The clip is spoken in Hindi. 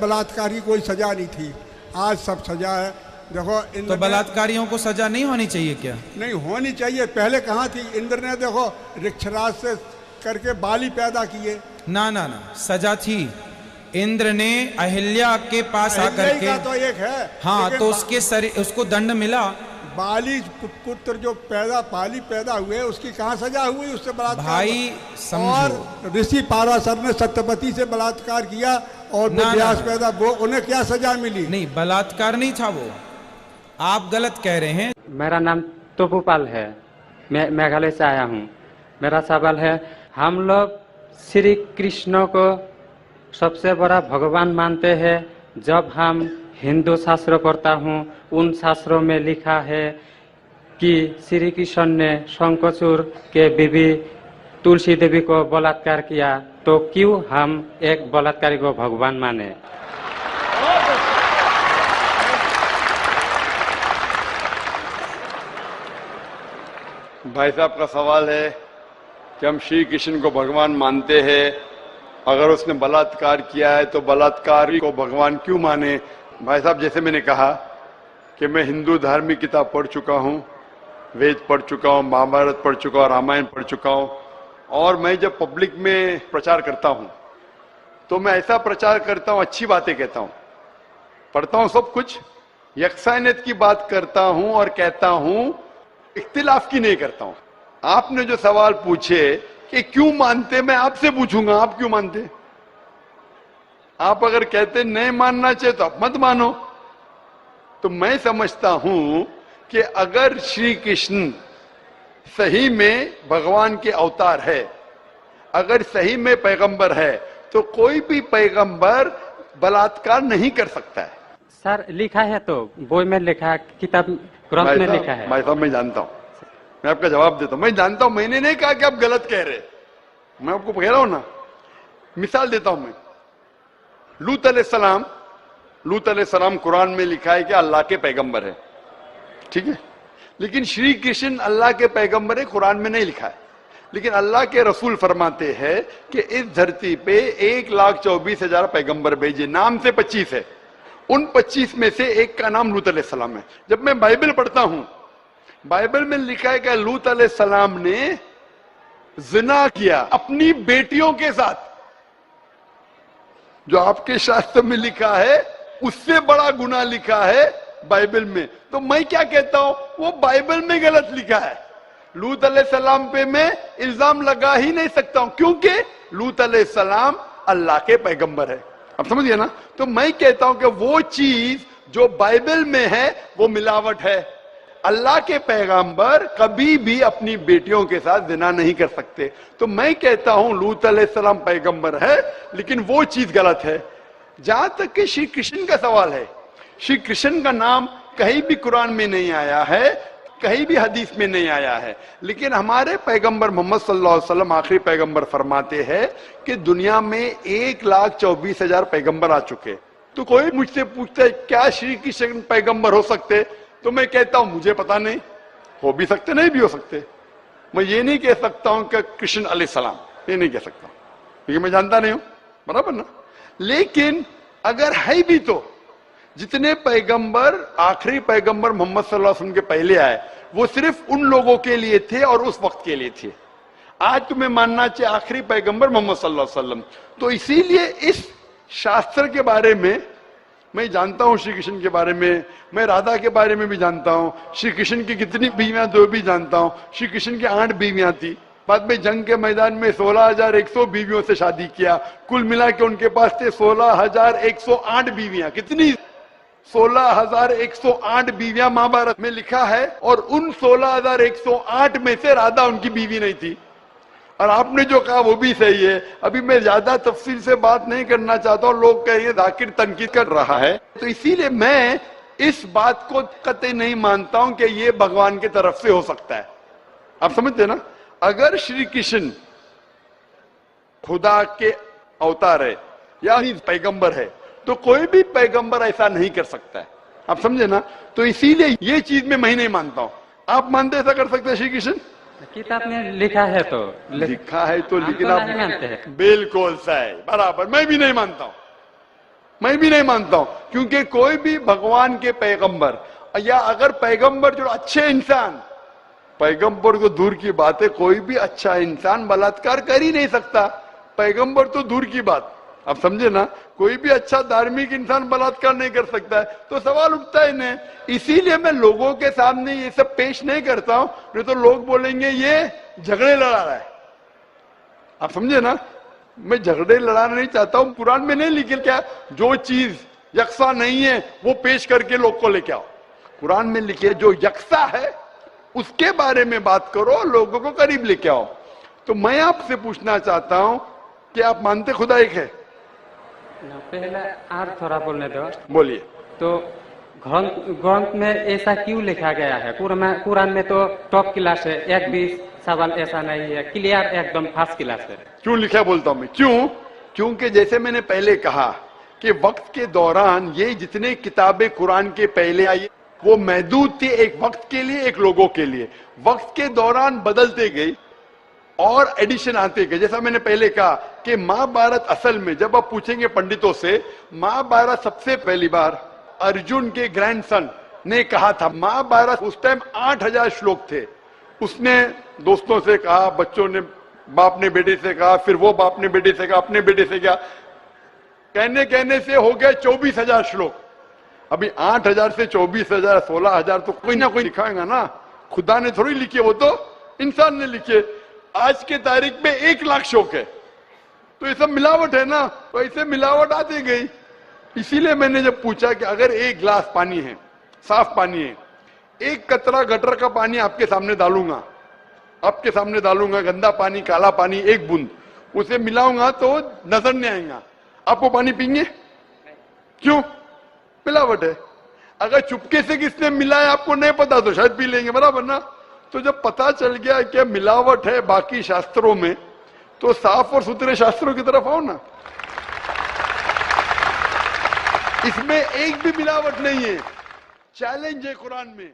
बलात्कार की कोई सजा नहीं थी, आज सब सजा है। देखो तो बलात्कारियों को सजा नहीं होनी चाहिए क्या? नहीं होनी चाहिए, पहले कहाँ थी? इंद्र ने देखो वृक्षराज से करके बाली पैदा किए। ना ना ना, सजा थी। इंद्र ने अहिल्या के पास आकर के तो एक है, हाँ, तो उसको दंड मिला। बाली पुत्र जो बाली पैदा हुए उसकी कहाँ सजा हुई? उससे बलात्कार भाई समझो। और ऋषि पाराशर ने सत्यवती से बलात्कार किया और व्यास पैदा, वो उन्हें क्या सजा मिली? नहीं, बलात्कार नहीं था वो, आप गलत कह रहे हैं। मेरा नाम तोपुपाल है, मैं मेघालय से आया हूँ। मेरा सवाल है, हम लोग श्री कृष्ण को सबसे बड़ा भगवान मानते हैं। जब हम हिंदू शास्त्र पढ़ता हूँ, उन शास्त्रों में लिखा है कि श्री कृष्ण ने शंखचूड़ के बीवी तुलसी देवी को बलात्कार किया, तो क्यों हम एक बलात्कारी को भगवान माने? भाई साहब का सवाल है कि हम श्री कृष्ण को भगवान मानते हैं, अगर उसने बलात्कार किया है तो बलात्कारी को भगवान क्यों माने? भाई साहब, जैसे मैंने कहा कि मैं हिंदू धार्मिक किताब पढ़ चुका हूँ, वेद पढ़ चुका हूँ, महाभारत पढ़ चुका हूँ, रामायण पढ़ चुका हूँ, और मैं जब पब्लिक में प्रचार करता हूँ तो मैं ऐसा प्रचार करता हूँ, अच्छी बातें कहता हूँ, पढ़ता हूँ सब कुछ, यकसानियत की बात करता हूँ और कहता हूँ, इख्तिलाफ की नहीं करता हूँ। आपने जो सवाल पूछे कि क्यों मानते, मैं आपसे पूछूंगा आप क्यों मानते? आप अगर कहते नहीं मानना चाहिए तो आप मत मानो। तो मैं समझता हूं कि अगर श्री कृष्ण सही में भगवान के अवतार है, अगर सही में पैगंबर है, तो कोई भी पैगंबर बलात्कार नहीं कर सकता है। सर लिखा है, तो बोई में लिखा है, किताब ग्रंथ में लिखा है। भाई साहब, मैं जानता हूं, मैं आपका जवाब देता हूं, मैं जानता हूं, मैंने नहीं कहा कि आप गलत कह रहे, मैं आपको कह रहा हूं ना। मिसाल देता हूं मैं, लूत अलैहिस्सलाम कुरान में लिखा है कि अल्लाह के पैगंबर है, ठीक है, लेकिन श्री कृष्ण अल्लाह के पैगंबर है, कुरान में नहीं लिखा है। लेकिन अल्लाह के रसूल फरमाते हैं कि इस धरती पे 1,24,000 पैगंबर भेजे, नाम से 25 है, उन 25 में से एक का नाम लूत अलैहिस्सलाम है। जब मैं बाइबल पढ़ता हूं, बाइबल में लिखा है कि लूत अलैहिस्सलाम ने जिना किया अपनी बेटियों के साथ। जो आपके शास्त्र में लिखा है उससे बड़ा गुनाह लिखा है बाइबल में। तो मैं क्या कहता हूं, वो बाइबल में गलत लिखा है। लूत अलैहिस्सलाम पे मैं इल्जाम लगा ही नहीं सकता हूं, क्योंकि लूत अलैहिस्सलाम अल्लाह के पैगंबर है। अब समझिए ना। तो मैं कहता हूं कि वो चीज जो बाइबल में है वो मिलावट है। अल्लाह के पैगंबर कभी भी अपनी बेटियों के साथ जिना नहीं कर सकते। तो मैं कहता हूं लूत अलैहिस्सलाम पैगंबर है, लेकिन वो चीज गलत है। जहां तक कि श्री कृष्ण का सवाल है, श्री कृष्ण का नाम कहीं भी कुरान में नहीं आया है, कहीं भी हदीस में नहीं आया है, लेकिन हमारे पैगंबर मोहम्मद सल्लल्लाहु अलैहि वसल्लम आखिरी पैगंबर फरमाते हैं कि दुनिया में 1,24,000 पैगंबर आ चुके। तो कोई मुझसे पूछता है क्या श्री कृष्ण पैगंबर हो सकते, तो मैं कहता हूं मुझे पता नहीं, हो भी सकते नहीं भी हो सकते। मैं ये नहीं कह सकता हूं कि कृष्ण अलैहिस्सलाम, ये नहीं कह सकता क्योंकि मैं जानता नहीं हूं, बराबर ना। लेकिन अगर है भी तो जितने पैगंबर आखिरी पैगंबर मोहम्मद सल्लल्लाहु अलैहि वसल्लम के पहले आए वो सिर्फ उन लोगों के लिए थे और उस वक्त के लिए थे। आज तुम्हें मानना चाहिए आखिरी पैगंबर मोहम्मद सल्लल्लाहु अलैहि वसल्लम। तो इसीलिए इस शास्त्र के बारे में मैं जानता हूं, श्री कृष्ण के बारे में, मैं राधा के बारे में भी जानता हूं, श्री कृष्ण की कितनी बीवियां दो भी जानता हूं। श्री कृष्ण की 8 बीवियां थी, बाद में जंग के मैदान में 16,100 बीवियों से शादी किया, कुल मिला के उनके पास थे 16,108 बीवियां। कितनी? 16,108 बीवियां महाभारत में लिखा है, और उन 16,108 में से राधा उनकी बीवी नहीं थी। और आपने जो कहा वो भी सही है। अभी मैं ज्यादा तफसील से बात नहीं करना चाहता हूं, लोग कहेंगे जाकिर तनकीद कर रहा है, तो इसीलिए मैं इस बात को कतई नहीं मानता हूं कि ये भगवान की तरफ से हो सकता है। आप समझते ना। अगर श्री कृष्ण खुदा के अवतार है या ही पैगंबर है, तो कोई भी पैगंबर ऐसा नहीं कर सकता है। आप समझे ना। तो इसीलिए ये चीज में मैं नहीं मानता हूं। आप मानते ऐसा कर सकते हैं श्री कृष्ण? किताब में लिखा है तो लिखा है तो, लेकिन तो आप नहीं मानते हैं। बिल्कुल सही, बराबर, मैं भी नहीं मानता हूं। मैं भी नहीं मानता हूं, क्योंकि कोई भी भगवान के पैगंबर या अगर पैगंबर जो अच्छे इंसान, पैगंबर तो दूर की बात है, कोई भी अच्छा इंसान बलात्कार कर ही नहीं सकता, पैगंबर तो दूर की बात, आप समझे ना, कोई भी अच्छा धार्मिक इंसान बलात्कार नहीं कर सकता है, तो सवाल उठता ही नहीं। इसीलिए मैं लोगों के सामने ये सब पेश नहीं करता हूं, नहीं तो लोग बोलेंगे ये झगड़े लड़ा रहा है, आप समझे ना, मैं झगड़े लड़ाना नहीं चाहता हूं। कुरान में नहीं लिखे क्या, जो चीज यकसा नहीं है वो पेश करके लोग को लेके आओ, कुरान में लिखे जो यकसा है उसके बारे में बात करो, लोगों को करीब लेके आओ। तो मैं आपसे पूछना चाहता हूं कि आप मानते खुदा एक है? पहले और थोड़ा बोलने दो। बोलिए। तो ग्रंथ में ऐसा क्यों लिखा गया है? कुरान में तो टॉप क्लास है, एक भी सवाल ऐसा नहीं है, क्लियर एकदम फर्स्ट क्लास है। क्यों लिखा बोलता हूं मैं, क्यों? क्योंकि जैसे मैंने पहले कहा कि वक्त के दौरान ये जितने किताबें कुरान के पहले आई वो महदूद थी, एक वक्त के लिए, एक लोगों के लिए, वक्त के दौरान बदलते गई और एडिशन आते गए। जैसा मैंने पहले कहा कि महाभारत असल में जब आप पूछेंगे पंडितों से, महाभारत सबसे पहली बार अर्जुन के ग्रैंडसन ने कहा था। महाभारत उस टाइम 8000 श्लोक थे, उसने दोस्तों से कहा, बच्चों ने बाप ने बेटे से कहा, फिर वो बाप ने बेटे से कहा, अपने बेटे से कहा, कहने कहने से हो गए 24,000 श्लोक। अभी 8000 से 24,000 16,000 तो कोई ना कोई लिखाएगा ना, खुदा ने थोड़ी लिखे, वो तो इंसान ने लिखे। आज के तारीख में 1 लाख श्लोक है, तो ये सब मिलावट है ना, तो ऐसे मिलावट आती गई। इसीलिए मैंने जब पूछा कि अगर 1 गिलास पानी है, साफ पानी है, 1 कतरा गटर का पानी आपके सामने डालूंगा, आपके सामने डालूंगा, गंदा पानी, काला पानी, 1 बूंद उसे मिलाऊंगा तो नजर नहीं आएगा, आप वो पानी पीएंगे? क्यों? मिलावट है। अगर चुपके से किसने मिलाया आपको नहीं पता तो शायद पी लेंगे, बराबर ना। तो जब पता चल गया कि मिलावट है बाकी शास्त्रों में, तो साफ और सुथरे शास्त्रों की तरफ आओ ना, इसमें एक भी मिलावट नहीं है। चैलेंज है कुरान में।